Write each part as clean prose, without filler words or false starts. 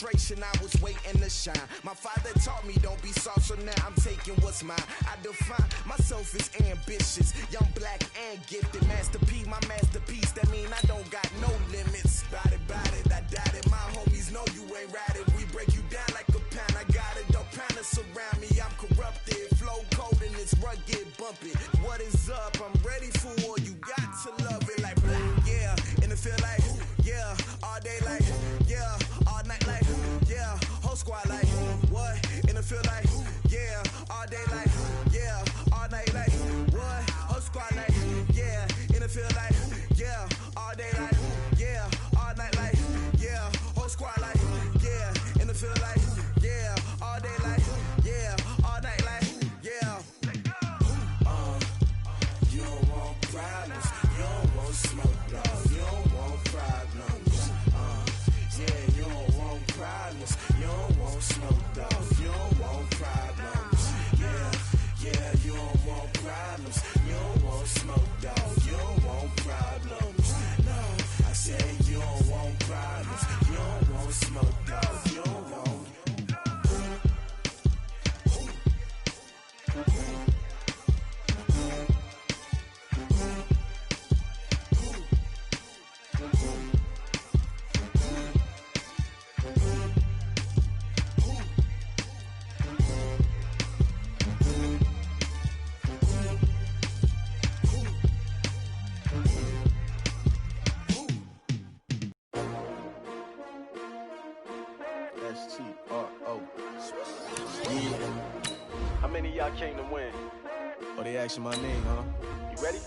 celebration, I was waiting to shine. My father taught me don't be soft, so now I'm taking what's mine. I define myself as ambitious, young, black, and gifted. Masterpiece, my masterpiece, that mean I don't got no limits. Bout it, I doubt it. My homies know you ain't ratted. We break you down like a pound. I got it, don't pound us around me. I'm corrupted, flow cold and it's rugged, bumpy. What is up? I'm ready for war. You got to love it like blah, yeah. And it feel like yeah, all day like yeah, all night like yeah, whole squad like what? And it feel like yeah, all day like yeah, all night like what? Whole squad like yeah, and it feel like yeah, all day like yeah, all night like yeah, whole squad like yeah, and it feel like yeah, all day like yeah, all night like yeah. You don't want problems, you don't want smoke, dog. You don't want problems. Yeah, you don't want problems, you don't want smoke, dog. You don't want problems. Yeah, you don't want problems, you don't want smoke, dog. You don't want problems. No, I said you don't want problems, you don't want smoke, dog. You don't want. S-T-R-O. Yeah. How many of y'all came to win? Oh, they asking my name, huh? You ready?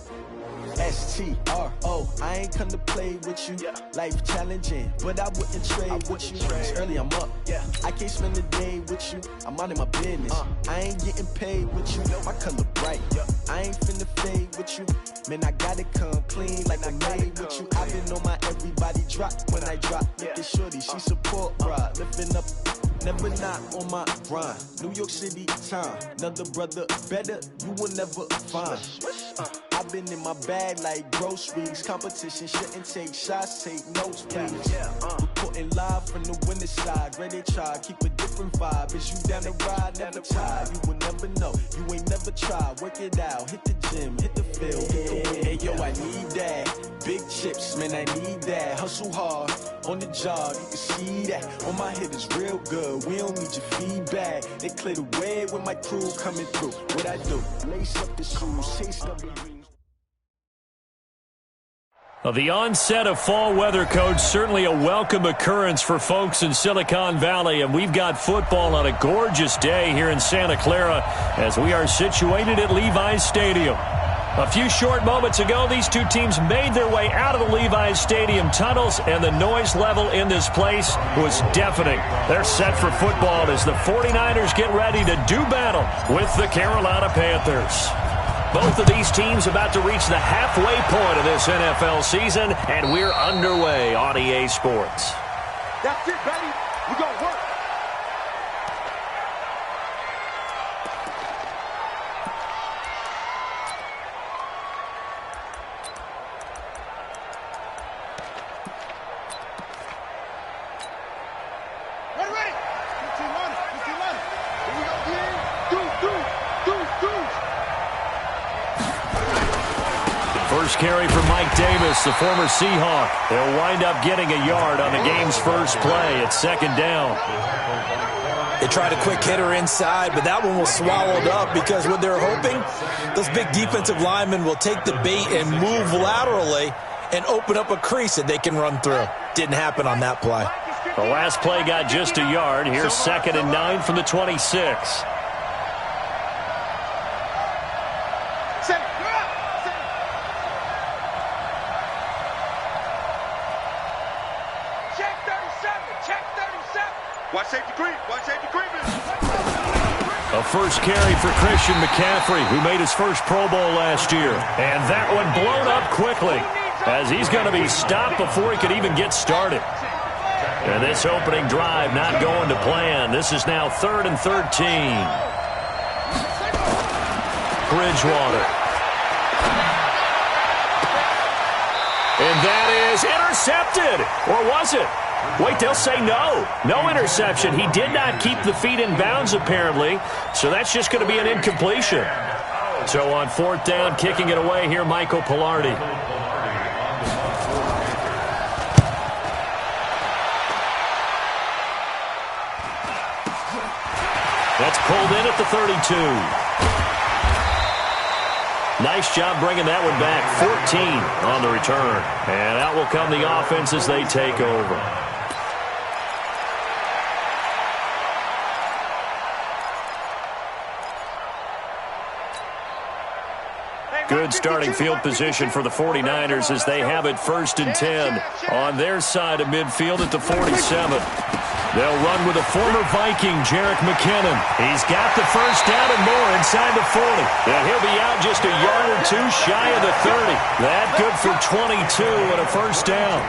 S-T-R-O. I ain't come to play with you. Yeah. Life challenging, but I wouldn't trade with you. It's early, I'm up. Yeah. I can't spend a day with you. I'm out in my business. I ain't getting paid with you. My color bright. Yeah. I ain't finna fade with you. Man, I gotta come clean like I made with you. I've been on my everybody drop when I drop. Look at shorty, she support ride. Lifting up, never not on my grind. New York City time, another brother better, you will never find. I've been in my bag like groceries. Competition shouldn't take shots, take notes, please. Reporting live from the winning side. Ready to try, keep a different vibe. Is you down the ride, never tired. You will never know, you ain't never tried. Work it out, hit the gym, hit the field, hit the win. Hey yo, I need that. Big chips, man, I need that. Hustle hard, on the job, you can see that. On my hit is real good, we don't need your feedback. They clear the way with my crew coming through. What I do, lace up the shoes, chase up the dreams. Well, the onset of fall weather, Coach, certainly a welcome occurrence for folks in Silicon Valley, and we've got football on a gorgeous day here in Santa Clara as we are situated at Levi's Stadium. A few short moments ago, these two teams made their way out of the Levi's Stadium tunnels, and the noise level in this place was deafening. They're set for football as the 49ers get ready to do battle with the Carolina Panthers. Both of these teams about to reach the halfway point of this NFL season, and we're underway on EA Sports. That's it, baby. We're going to work. Ready. 15 on it. Here we go. First carry for Mike Davis, the former Seahawk. They'll wind up getting a yard on the game's first play. It's second down. They tried a quick hitter inside, but that one was swallowed up because what they're hoping, those big defensive linemen will take the bait and move laterally and open up a crease that they can run through. Didn't happen on that play. The last play got just a yard. Here's 2nd and 9 from the 26. A first carry for Christian McCaffrey, who made his first Pro Bowl last year. And that one blown up quickly, as he's going to be stopped before he could even get started. And this opening drive not going to plan. This is now 3rd and 13. Bridgewater. And that is intercepted. Or was it? Wait, they'll say no. No interception. He did not keep the feet in bounds, apparently, so that's just going to be an incompletion. So on 4th down, kicking it away here, Michael Pilardi. That's pulled in at the 32. Nice job bringing that one back. 14 on the return. And out will come the offense as they take over. Good starting field position for the 49ers as they have it 1st and 10 on their side of midfield at the 47. They'll run with a former Viking, Jerick McKinnon. He's got the 1st down and more inside the 40. And he'll be out just a yard or two shy of the 30. That good for 22 and a 1st down.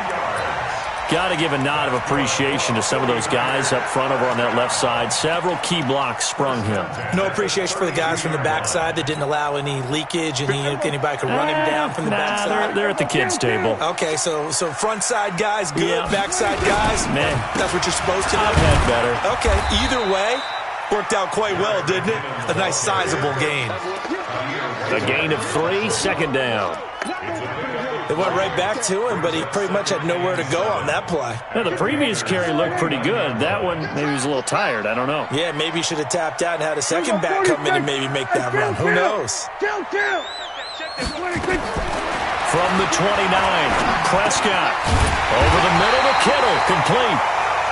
Got to give a nod of appreciation to some of those guys up front over on that left side. Several key blocks sprung him. No appreciation for the guys from the backside that didn't allow any leakage, and anybody could run him down from the backside. They're at the kids' table. Okay, so front side guys good, Yeah. backside guys, man, that's what you're supposed to do. I've had better. Okay, either way, worked out quite well, didn't it? A nice sizable gain. A gain of 3, 2nd down. They went right back to him, but he pretty much had nowhere to go on that play. Now, the previous carry looked pretty good. That one, maybe he was a little tired. I don't know. Yeah, maybe he should have tapped out and had a second back come in and maybe make that run. Who knows? From the 29, Prescott. Over the middle to Kittle, complete.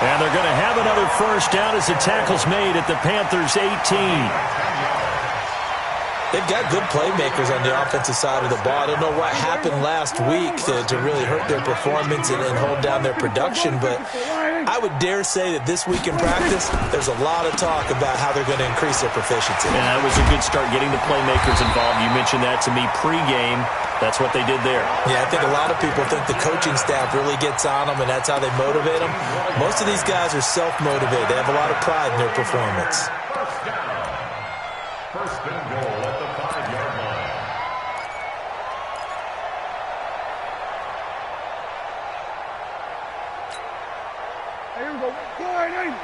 And they're going to have another 1st down as the tackle's made at the Panthers' 18. They've got good playmakers on the offensive side of the ball. I don't know what happened last week to really hurt their performance and hold down their production, but I would dare say that this week in practice, there's a lot of talk about how they're going to increase their proficiency. Yeah, that was a good start getting the playmakers involved. You mentioned that to me pregame. That's what they did there. Yeah, I think a lot of people think the coaching staff really gets on them, and that's how they motivate them. Most of these guys are self-motivated. They have a lot of pride in their performance. First and goal at the 5-yard line. Here we go. Go ahead, Aiden.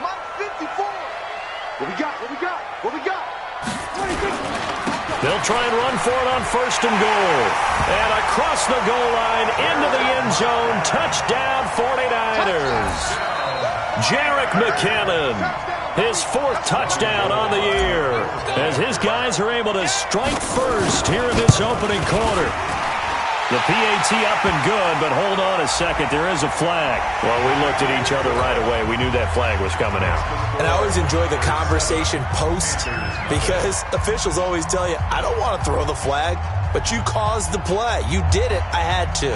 Mike 54. What we got? What we got? What we got? 26. They'll try and run for it on 1st and goal. And across the goal line, into the end zone. Touchdown, 49ers. Jerick McKinnon. His 4th touchdown on the year as his guys are able to strike first here in this opening quarter. The PAT up and good, but hold on a second. There is a flag. Well, we looked at each other right away. We knew that flag was coming out. And I always enjoy the conversation post because officials always tell you, I don't want to throw the flag, but you caused the play. You did it. I had to.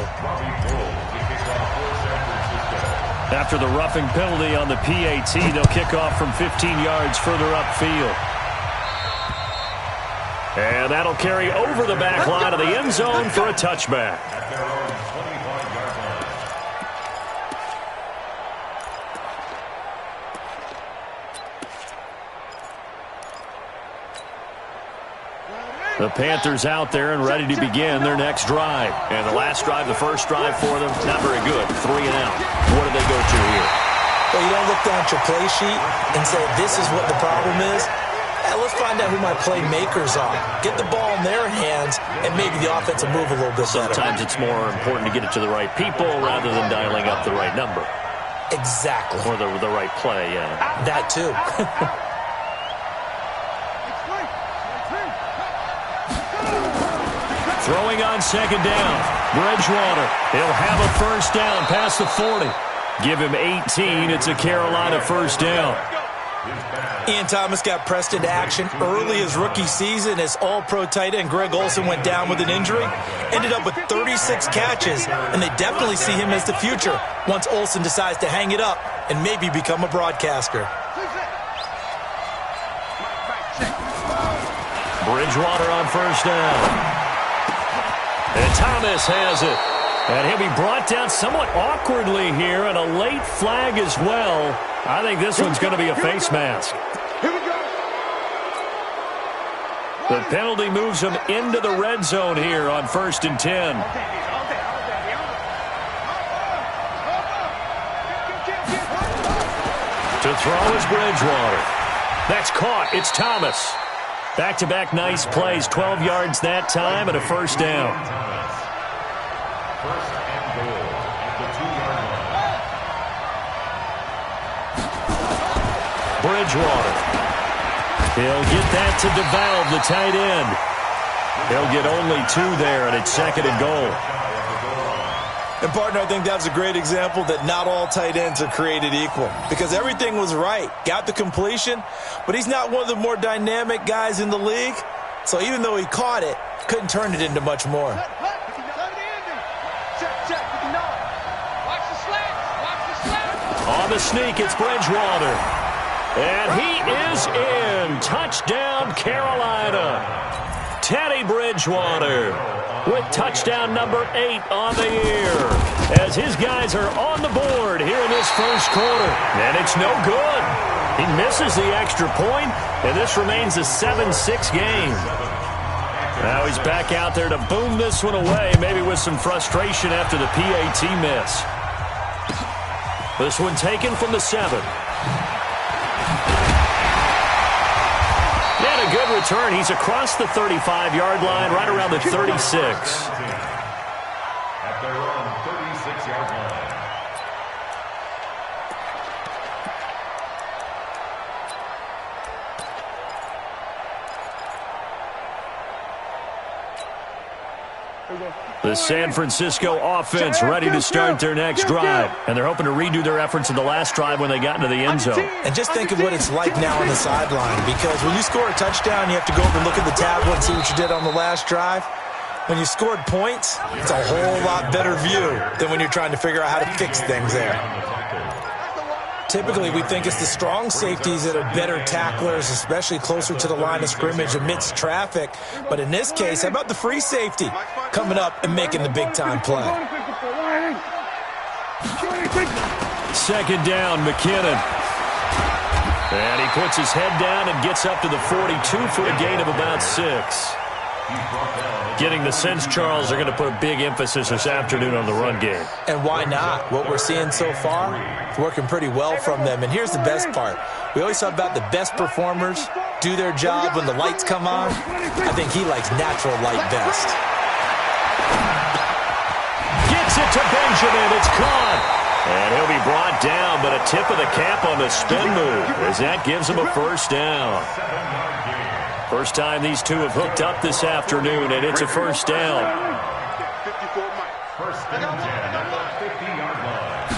After the roughing penalty on the PAT, they'll kick off from 15 yards further upfield. And that'll carry over the back line of the end zone for a touchback. The Panthers out there and ready to begin their next drive. And the last drive, the first drive for them, not very good. 3 and out. What do they go to here? Well, you don't look down at your play sheet and say, this is what the problem is. Let's find out who my playmakers are. Get the ball in their hands, and maybe the offense will move a little bit better. Sometimes it's more important to get it to the right people rather than dialing up the right number. Exactly. Or the right play, yeah. That too. Throwing on 2nd down. Bridgewater. He'll have a 1st down past the 40. Give him 18. It's a Carolina 1st down. Ian Thomas got pressed into action early his rookie season as all-pro tight end Greg Olsen went down with an injury. Ended up with 36 catches, and they definitely see him as the future once Olsen decides to hang it up and maybe become a broadcaster. Bridgewater on 1st down. And Thomas has it. And he'll be brought down somewhat awkwardly here, and a late flag as well. I think this one's going to be a face mask. Here we go. The penalty moves him into the red zone here on 1st and 10. To throw is Bridgewater. That's caught. It's Thomas. Back-to-back nice plays. 12 yards that time and a first down. First and goal at the 2-yard line. Bridgewater. He'll get that to DeValve, the tight end. He'll get only 2 there, and it's second and goal. And, partner, I think that's a great example that not all tight ends are created equal because everything was right. Got the completion, but he's not one of the more dynamic guys in the league. So even though he caught it, couldn't turn it into much more. On the sneak, it's Bridgewater. And he is in. Touchdown, Carolina. Teddy Bridgewater with touchdown number 8 on the year as his guys are on the board here in this first quarter. And it's no good. He misses the extra point, and this remains a 7-6 game. Now he's back out there to boom this one away, maybe with some frustration after the PAT miss. This one taken from the 7. And a good return. He's across the 35-yard line, right around the 36. At their own 36-yard line. The San Francisco offense ready to start their next drive. And they're hoping to redo their efforts in the last drive when they got into the end zone. And just think of what it's like now on the sideline, because when you score a touchdown, you have to go over and look at the tablet and see what you did on the last drive. When you scored points, it's a whole lot better view than when you're trying to figure out how to fix things there. Typically, we think it's the strong safeties that are better tacklers, especially closer to the line of scrimmage amidst traffic. But in this case, how about the free safety coming up and making the big-time play? Second down, McKinnon. And he puts his head down and gets up to the 42 for a gain of about 6. Getting the sense, Charles, they're going to put a big emphasis this afternoon on the run game. And why not? What we're seeing so far, it's working pretty well from them. And here's the best part. We always talk about the best performers do their job when the lights come on. I think he likes natural light best. Gets it to Benjamin. It's caught. And he'll be brought down, but a tip of the cap on the spin move as that gives him a first down. First time these two have hooked up this afternoon, and it's a first down. First and 10 at the 50-yard line.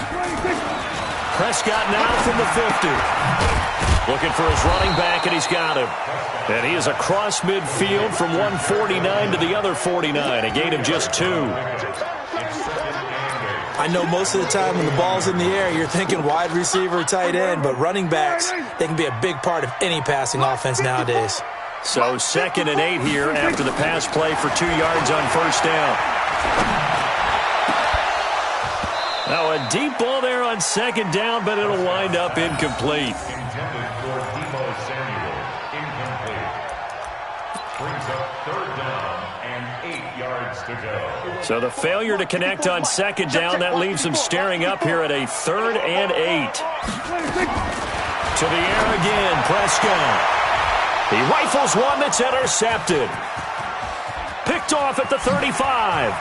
Prescott now from the 50. Looking for his running back, and he's got him. And he is across midfield from 149 to the other 49, a gain of just 2. I know most of the time when the ball's in the air, you're thinking wide receiver, tight end, but running backs, they can be a big part of any passing offense nowadays. So second and 8 here after the pass play for 2 yards on first down. Now a deep ball there on second down, but it'll wind up incomplete. Intended for Deebo Samuel. Incomplete. Brings up third down and 8 yards to go. So the failure to connect on second down, that leaves him staring up here at a 3rd and 8. To the air again, Prescott. He rifles one that's intercepted. Picked off at the 35.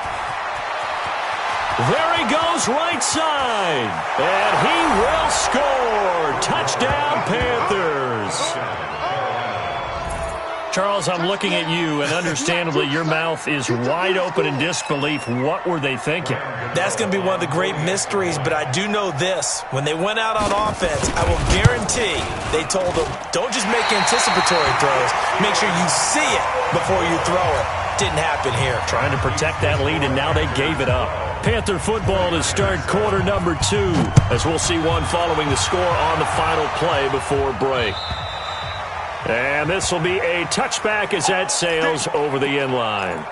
There he goes, right side. And he will score. Touchdown, Panthers. Charles, I'm looking at you, and understandably, your mouth is wide open in disbelief. What were they thinking? That's going to be one of the great mysteries, but I do know this. When they went out on offense, I will guarantee they told them, don't just make anticipatory throws. Make sure you see it before you throw it. Didn't happen here. Trying to protect that lead, and now they gave it up. Panther football to start quarter number 2, as we'll see one following the score on the final play before break. And this will be a touchback as that sails over the end line.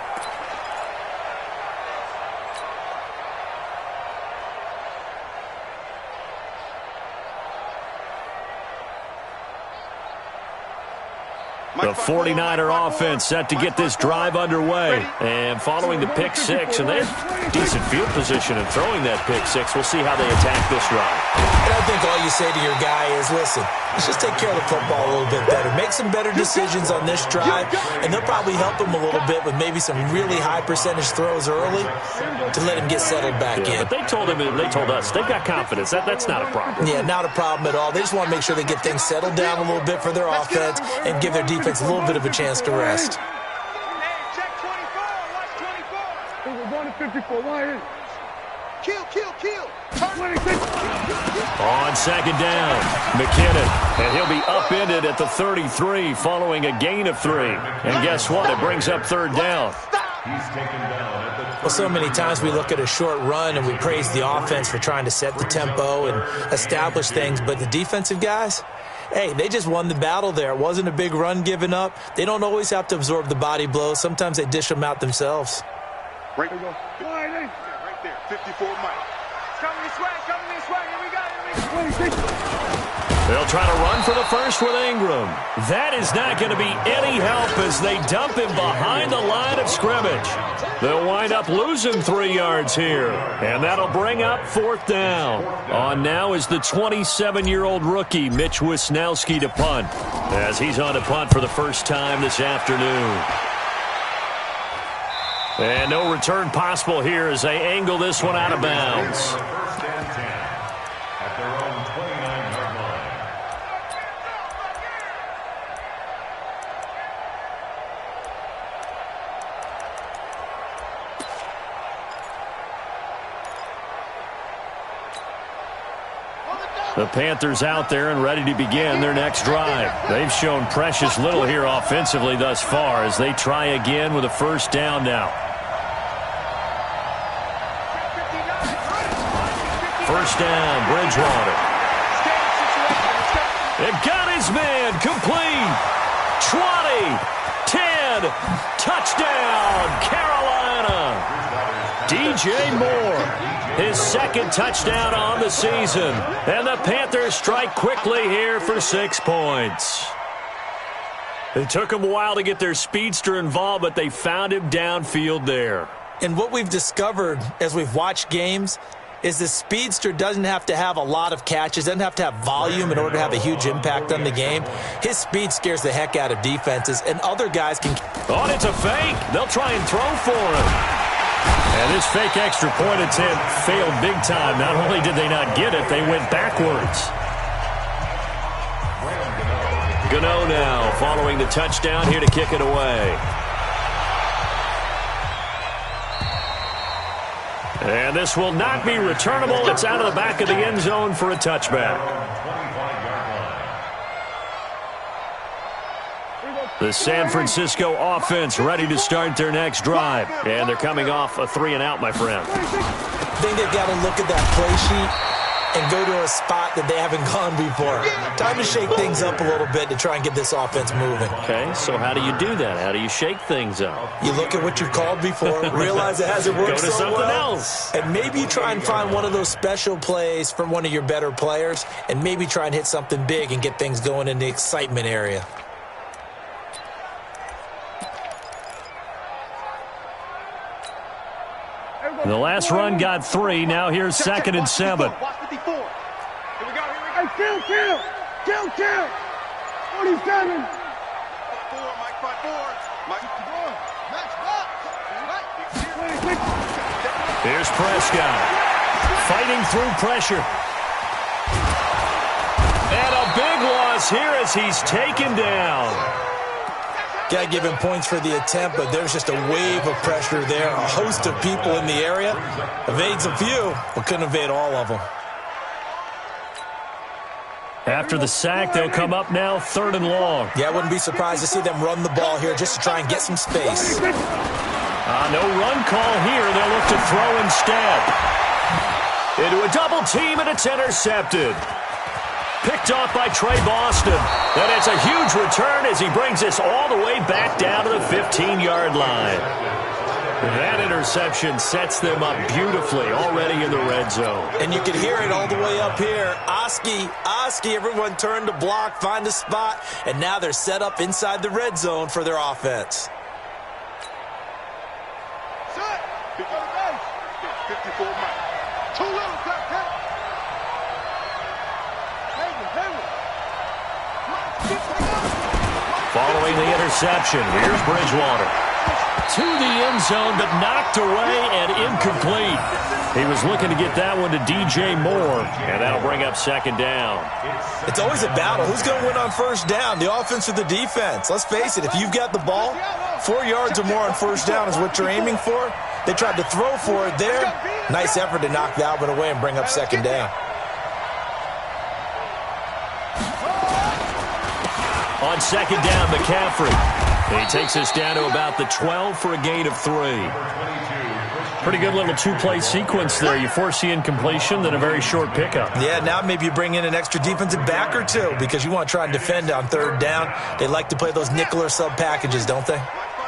The 49er offense set to get this drive underway. And following the pick six, and they're decent field position in throwing that pick six. We'll see how they attack this drive. And I think all you say to your guy is, listen, let's just take care of the football a little bit better. Make some better decisions on this drive, and they'll probably help him a little bit with maybe some really high percentage throws early to let him get settled back in. But they told us, they've got confidence. That's not a problem. Yeah, not a problem at all. They just want to make sure they get things settled down a little bit for their offense and give their defense a little bit of a chance to rest. Check 24. Watch 24. We're going to 54. Why is it? Kill. On second down, McKinnon, and he'll be upended at the 33 following a gain of 3. And guess what? It brings up third down. He's taken down at the Well, so many times we look at a short run and we praise the offense for trying to set the tempo and establish things, but the defensive guys, hey, they just won the battle there. It wasn't a big run given up. They don't always have to absorb the body blows. Sometimes they dish them out themselves. Right there, 54 Mike. Coming this way. Here we go. They'll try to run for the first with Ingram. That is not going to be any help as they dump him behind the line of scrimmage. They'll wind up losing 3 yards here, and that'll bring up fourth down. On now is the 27-year-old rookie, Mitch Wisnowski, to punt, as he's on to punt for the first time this afternoon. And no return possible here as they angle this one out of bounds. first and 10 at their own 29-yard line. The Panthers out there and ready to begin their next drive. They've shown precious little here offensively thus far as they try again with a first down now. First down, Bridgewater. It got his man complete. 20, 10, touchdown, Carolina. DJ Moore, his second touchdown on the season. And the Panthers strike quickly here for 6 points. It took them a while to get their speedster involved, but they found him downfield there. And what we've discovered as we've watched games is the speedster doesn't have to have a lot of catches, doesn't have to have volume in order to have a huge impact on the game. His speed scares the heck out of defenses, and other guys can... Oh, it's a fake. They'll try and throw for him. And this fake extra point attempt failed big time. Not only did they not get it, they went backwards. Gano now following the touchdown here to kick it away. And this will not be returnable. It's out of the back of the end zone for a touchback. The San Francisco offense ready to start their next drive. And they're coming off a 3-and-out, my friend. I think they've got to look at that play sheet and go to a spot that they haven't gone before. Time to shake things up a little bit to try and get this offense moving. Okay, so how do you do that? How do you shake things up? You look at what you've called before, realize it hasn't worked Go to so something well, else. and maybe you try and find one of those special plays from one of your better players, and maybe try and hit something big and get things going in the excitement area. The last run got 3. Now here's 2nd and 7. Watch 54. Here we go. Hey, kill. 47. 4, Mike, 5-4. Mike, 54. Match box. Here's Prescott. Fighting through pressure. And a big loss here as he's taken down. Got to give him points for the attempt, but there's just a wave of pressure there. A host of people in the area. Evades a few, but couldn't evade all of them. After the sack, they'll come up now 3rd and long. Yeah, I wouldn't be surprised to see them run the ball here just to try and get some space. No run call here. They'll look to throw instead. Into a double team, and it's intercepted. Picked off by Trey Boston. And it's a huge return as he brings this all the way back down to the 15-yard line. That interception sets them up beautifully already in the red zone. And you can hear it all the way up here. Oski, everyone turned to block, find a spot, and now they're set up inside the red zone for their offense. 54 Mike. Too little, Captain. Following the interception, here's Bridgewater. To the end zone, but knocked away and incomplete. He was looking to get that one to DJ Moore, and that'll bring up second down. It's always a battle. Who's going to win on first down, the offense or the defense? Let's face it, if you've got the ball, 4 yards or more on first down is what you're aiming for. They tried to throw for it there. Nice effort to knock that one away and bring up second down. On second down, McCaffrey. He takes us down to about the 12 for a gain of 3. Pretty good little two-play sequence there. You force the incompletion, then a very short pickup. Yeah, now maybe you bring in an extra defensive back or two because you want to try and defend on third down. They like to play those nickel or sub packages, don't they?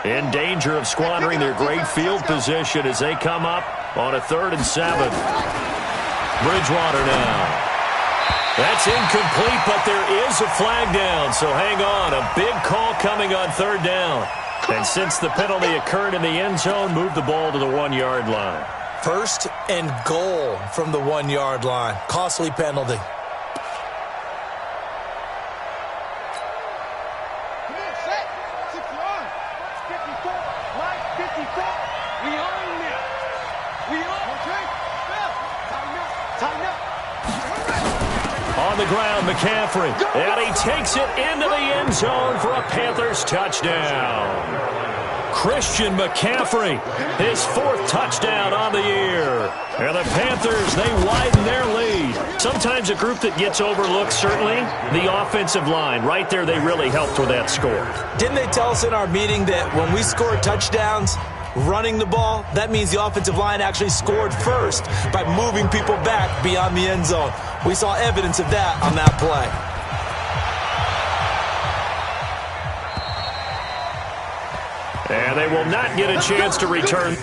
In danger of squandering their great field position as they come up on a 3rd and 7. Bridgewater now. That's incomplete, but there is a flag down, so hang on. A big call coming on 3rd down. And since the penalty occurred in the end zone, move the ball to the 1-yard line. 1st and goal from the 1-yard line. Costly penalty. On the ground, McCaffrey. And he takes it into the end zone for a Panthers touchdown. Christian McCaffrey, his 4th touchdown on the year. And the Panthers, they widen their lead. Sometimes a group that gets overlooked, certainly, the offensive line. Right there, they really helped with that score. Didn't they tell us in our meeting that when we score touchdowns, running the ball, that means the offensive line actually scored first by moving people back beyond the end zone. We saw evidence of that on that play. And they will not get a chance to return.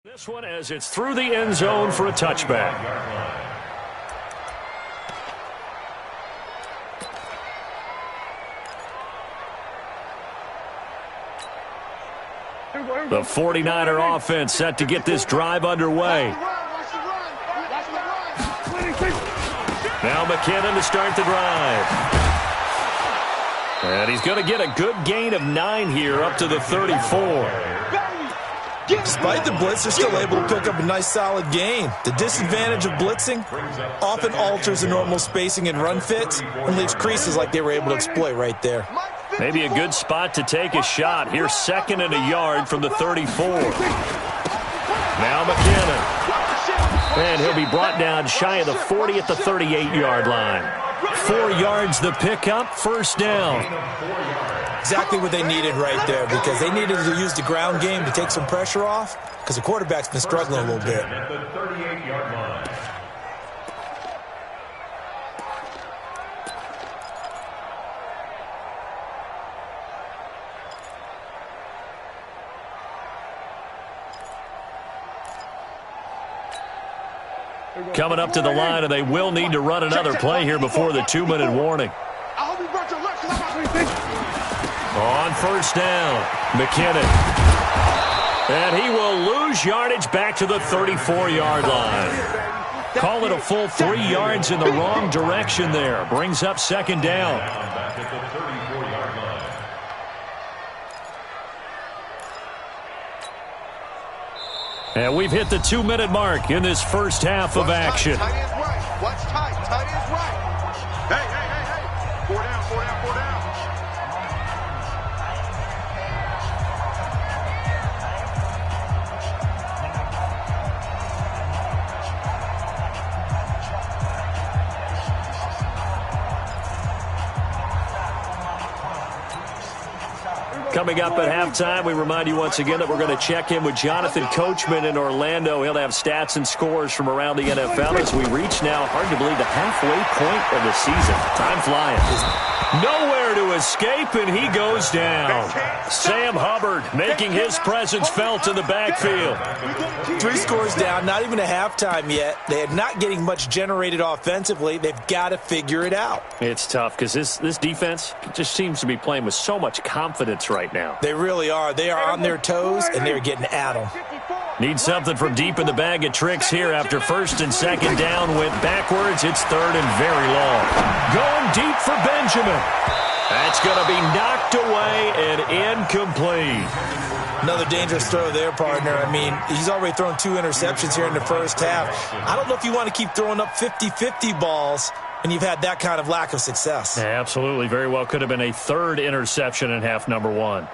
This one as it's through the end zone for a touchback. The 49er offense set to get this drive underway. Now McKinnon to start the drive. And he's going to get a good gain of 9 here up to the 34. Despite the blitz, they're still able to pick up a nice solid gain. The disadvantage of blitzing often alters the normal spacing and run fits and leaves creases like they were able to exploit right there. Maybe a good spot to take a shot. Here's 2nd and a yard from the 34. Now McKinnon. And he'll be brought down shy of the 40 at the 38-yard line. 4 yards the pickup, 1st down. Exactly what they needed right there because they needed to use the ground game to take some pressure off because the quarterback's been struggling a little bit. The 38-yard line. Coming up to the line, and they will need to run another play here before the 2-minute warning. I hope he On first down, McKinnon. And he will lose yardage back to the 34-yard line. Call it a full 3 yards in the wrong direction there. Brings up second down. Back at the 34-yard line. And we've hit the 2-minute mark in this first half of action. Tight end's right. Watch tight. Tight end's right. Hey. 4 down. Coming up at halftime, we remind you once again that we're going to check in with Jonathan Coachman in Orlando. He'll have stats and scores from around the NFL as we reach now, hard to believe, the halfway point of the season. Time flying. Nowhere to escape, and he goes down. Sam Hubbard making his presence felt in the backfield. 3 scores down, not even a halftime yet. They are not getting much generated offensively. They've got to figure it out. It's tough because this defense just seems to be playing with so much confidence right now. They really are. They are on their toes, and they're getting at them. Need something from deep in the bag of tricks here after first and second down went backwards. It's third and very long. Going deep for Benjamin. That's going to be knocked away and incomplete. Another dangerous throw there, partner. I mean, he's already thrown 2 interceptions here in the first half. I don't know if you want to keep throwing up 50-50 balls, and you've had that kind of lack of success. Yeah, absolutely. Very well could have been a 3rd interception in half number 1.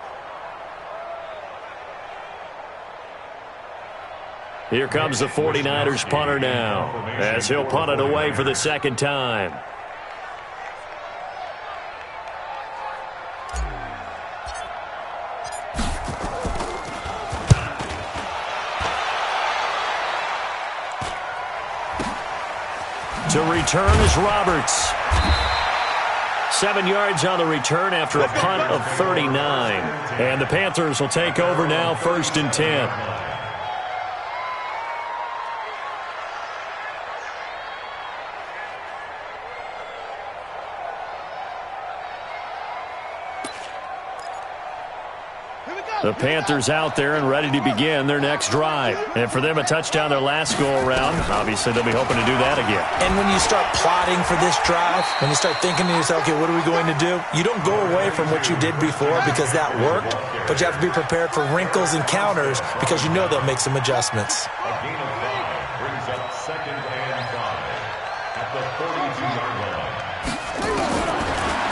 Here comes the 49ers punter now, as he'll punt it away for the second time. To return is Roberts. 7 yards on the return after a punt of 39. And the Panthers will take over now, 1st and 10. The Panthers out there and ready to begin their next drive. And for them, a touchdown their last go-around. Obviously, they'll be hoping to do that again. And when you start plotting for this drive, when you start thinking to yourself, okay, what are we going to do? You don't go away from what you did before because that worked, but you have to be prepared for wrinkles and counters because you know they'll make some adjustments. A gain of 5 brings up 2nd and 5 at the 32-yard line.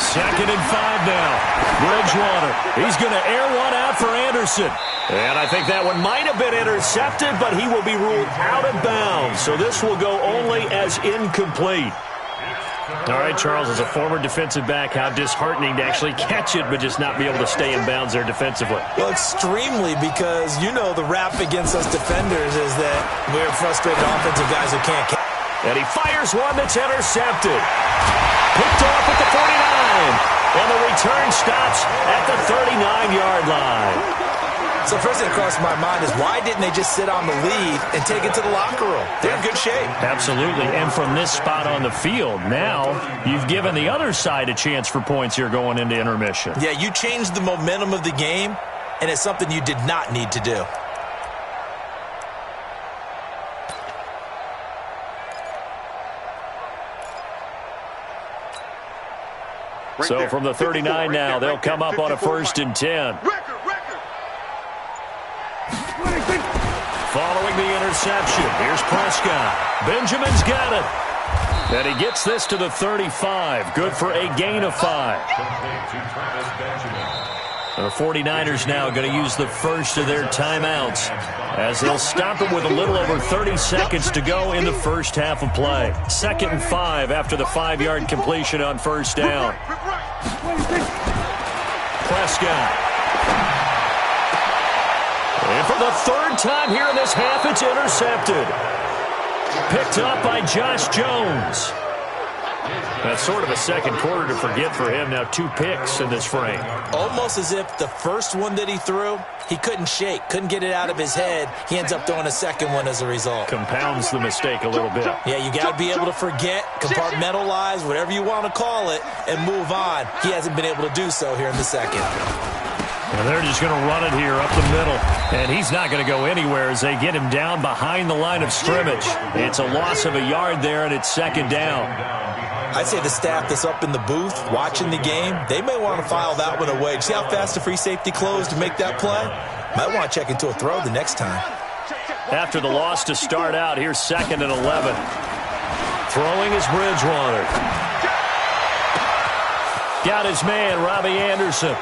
2nd and 5 now. Bridgewater. He's going to air one out for Anderson. And I think that one might have been intercepted, but he will be ruled out of bounds. So this will go only as incomplete. All right, Charles, as a former defensive back, how disheartening to actually catch it but just not be able to stay in bounds there defensively. Well, extremely, because you know the rap against us defenders is that we're frustrated offensive guys who can't catch. And he fires one that's intercepted. Picked off at the 49. And the return stops at the 39-yard line. So first thing that crossed my mind is why didn't they just sit on the lead and take it to the locker room? They're in good shape. Absolutely. And from this spot on the field, now you've given the other side a chance for points here going into intermission. Yeah, you changed the momentum of the game, and it's something you did not need to do. So from the 39 now, they'll come up on a 1st and 10. Following the interception, here's Prescott. Benjamin's got it. And he gets this to the 35. Good for a gain of 5. The 49ers now going to use the first of their timeouts as they'll stop it with a little over 30 seconds to go in the first half of play. 2nd and 5 after the 5-yard completion on first down. Prescott. And for the 3rd time here in this half, it's intercepted. Picked up by Josh Jones. That's sort of a second quarter to forget for him. Now 2 picks in this frame. Almost as if the first one that he threw, he couldn't shake, couldn't get it out of his head. He ends up throwing a second one as a result. Compounds the mistake a little bit. Yeah, you got to be able to forget, compartmentalize, whatever you want to call it, and move on. He hasn't been able to do so here in the second. And they're just going to run it here up the middle. And he's not going to go anywhere as they get him down behind the line of scrimmage. It's a loss of a yard there, and it's second down. I'd say the staff that's up in the booth watching the game, they may want to file that one away. See how fast the free safety closed to make that play? Might want to check into a throw the next time. After the loss to start out, here's 2nd and 11. Throwing is Bridgewater. Got his man, Robbie Anderson.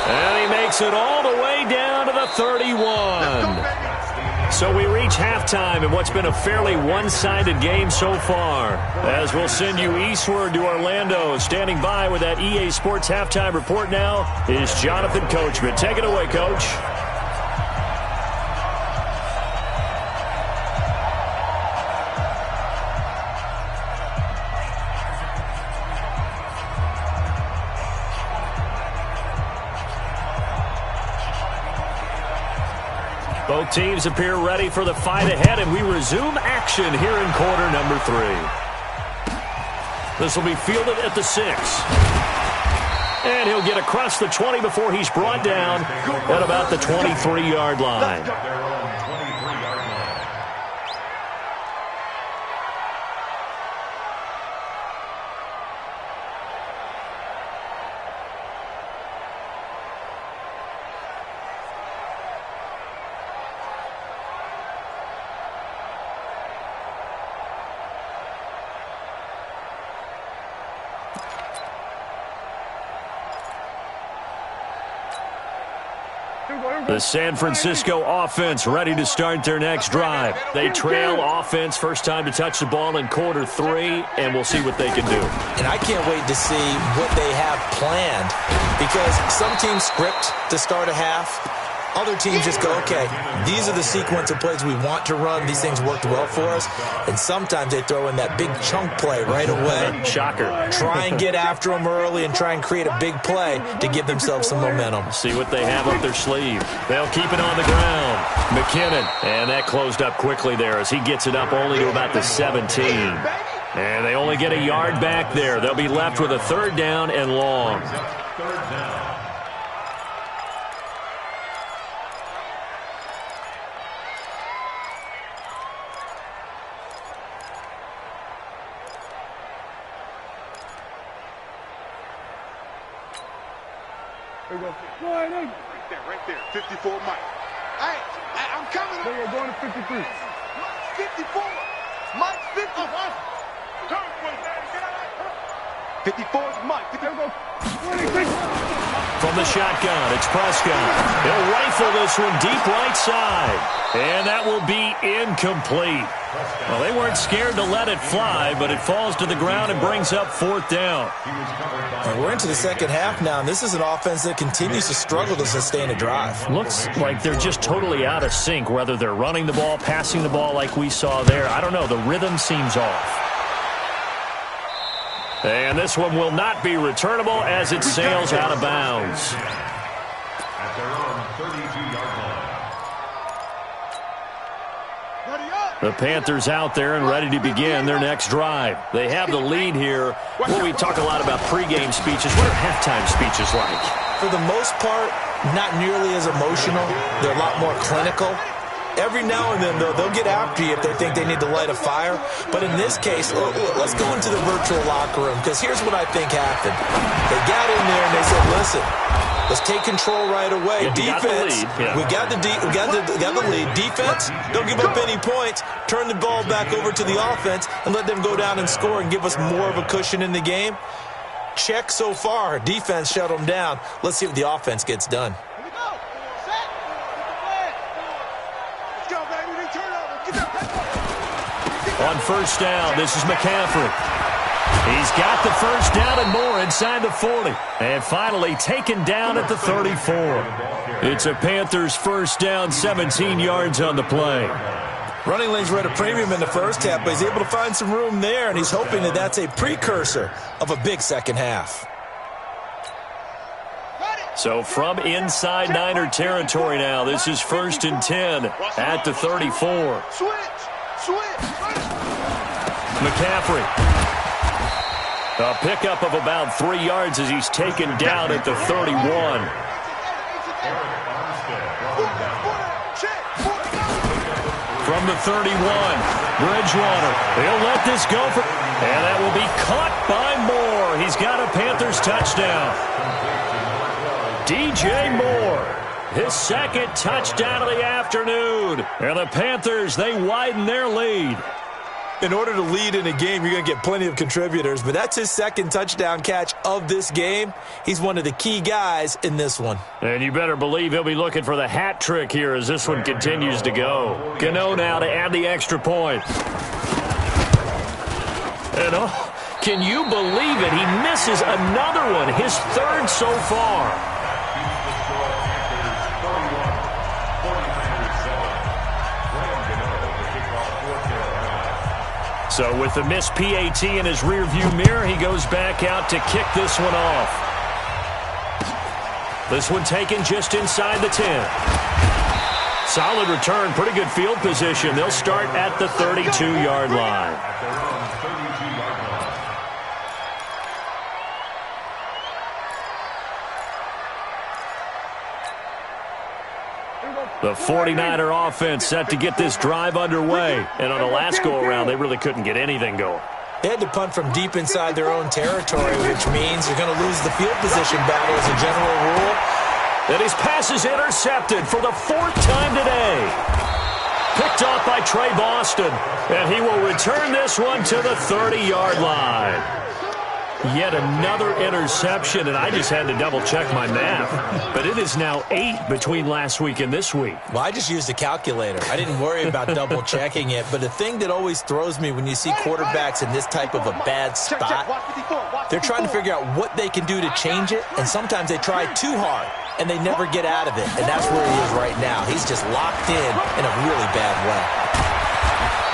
And he makes it all the way down to the 31. So we reach halftime in what's been a fairly one-sided game so far. As we'll send you eastward to Orlando. Standing by with that EA Sports halftime report now is Jonathan Coachman. Take it away, Coach. Both teams appear ready for the fight ahead, and we resume action here in quarter number 3. This will be fielded at the 6. And he'll get across the 20 before he's brought down at about the 23-yard line. The San Francisco offense ready to start their next drive. They trail offense, first time to touch the ball in quarter 3, and we'll see what they can do. And I can't wait to see what they have planned, because some teams script to start a half. Other teams just go, okay, these are the sequence of plays we want to run. These things worked well for us. And sometimes they throw in that big chunk play right away. Shocker. Try and get after them early and try and create a big play to give themselves some momentum. See what they have up their sleeve. They'll keep it on the ground. McKinnon. And that closed up quickly there as he gets it up only to about the 17. And they only get a yard back there. They'll be left with a 3rd down and long. 3rd down. Right there. 54 Mike. Hey, I'm coming up. They're going to 53. Mike's 54. Mike's 54. 54 is Mike. From the shotgun, it's Prescott. He'll rifle this one deep right side. And that will be incomplete. Well, they weren't scared to let it fly, but it falls to the ground and brings up 4th down. And we're into the second half now, and this is an offense that continues to struggle to sustain a drive. Looks like they're just totally out of sync, whether they're running the ball, passing the ball like we saw there. I don't know. The rhythm seems off. And this one will not be returnable as it sails out of bounds. At their own 32-yard line. The Panthers out there and ready to begin their next drive. They have the lead here. Well, we talk a lot about pregame speeches. What are halftime speeches like? For the most part, not nearly as emotional. They're a lot more clinical. Every now and then, though, they'll get after you if they think they need to light a fire. But in this case, let's go into the virtual locker room, because here's what I think happened. They got in there and they said, listen, let's take control right away. Defense, we got the lead. Defense, don't give up any points. Turn the ball back over to the offense and let them go down and score and give us more of a cushion in the game. Check so far. Defense shut them down. Let's see if the offense gets done. On 1st down, this is McCaffrey. He's got the 1st down and more inside the 40. And finally taken down at the 34. It's a Panthers 1st down, 17 yards on the play. Running lanes were at a premium in the first half, but he's able to find some room there, and he's hoping that that's a precursor of a big second half. So from inside Niner territory now, this is 1st and 10 at the 34. McCaffrey. A pickup of about 3 yards as he's taken down at the 31. From the 31, Bridgewater. He'll let this go for, and that will be caught by Moore. He's got a Panthers touchdown. DJ Moore, his second touchdown of the afternoon. And the Panthers, they widen their lead. In order to lead in a game, you're going to get plenty of contributors, but that's his second touchdown catch of this game. He's one of the key guys in this one. And you better believe he'll be looking for the hat trick here as this one continues to go. Gano now to add the extra point. And oh, can you believe it? He misses another one, his third so far. So with the missed PAT in his rearview mirror, he goes back out to kick this one off. This one taken just inside the 10. Solid return, pretty good field position. They'll start at the 32-yard line. The 49er offense set to get this drive underway. And on the last go-around, they really couldn't get anything going. They had to punt from deep inside their own territory, which means they're going to lose the field position battle as a general rule. And his pass is intercepted for the 4th time today. Picked off by Trey Boston. And he will return this one to the 30-yard line. Yet another interception, and I just had to double-check my math. But it is now 8 between last week and this week. Well, I just used a calculator. I didn't worry about double-checking it. But the thing that always throws me when you see quarterbacks in this type of a bad spot, they're trying to figure out what they can do to change it, and sometimes they try too hard, and they never get out of it. And that's where he is right now. He's just locked in a really bad way.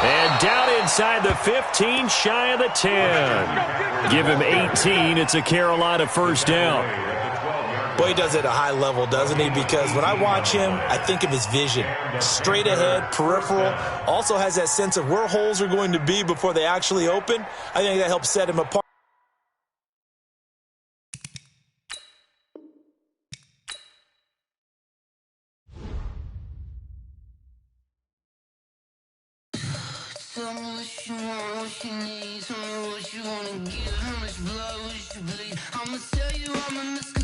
And down inside the 15, shy of the 10. Give him 18. It's a Carolina first down. Boy, he does it at a high level, doesn't he? Because when I watch him, I think of his vision. Straight ahead, peripheral. Also has that sense of where holes are going to be before they actually open. I think that helps set him apart. Tell me what you want, what you need. Tell me what you wanna give. How much blood would you bleed? I'ma tell you I'm in the sky.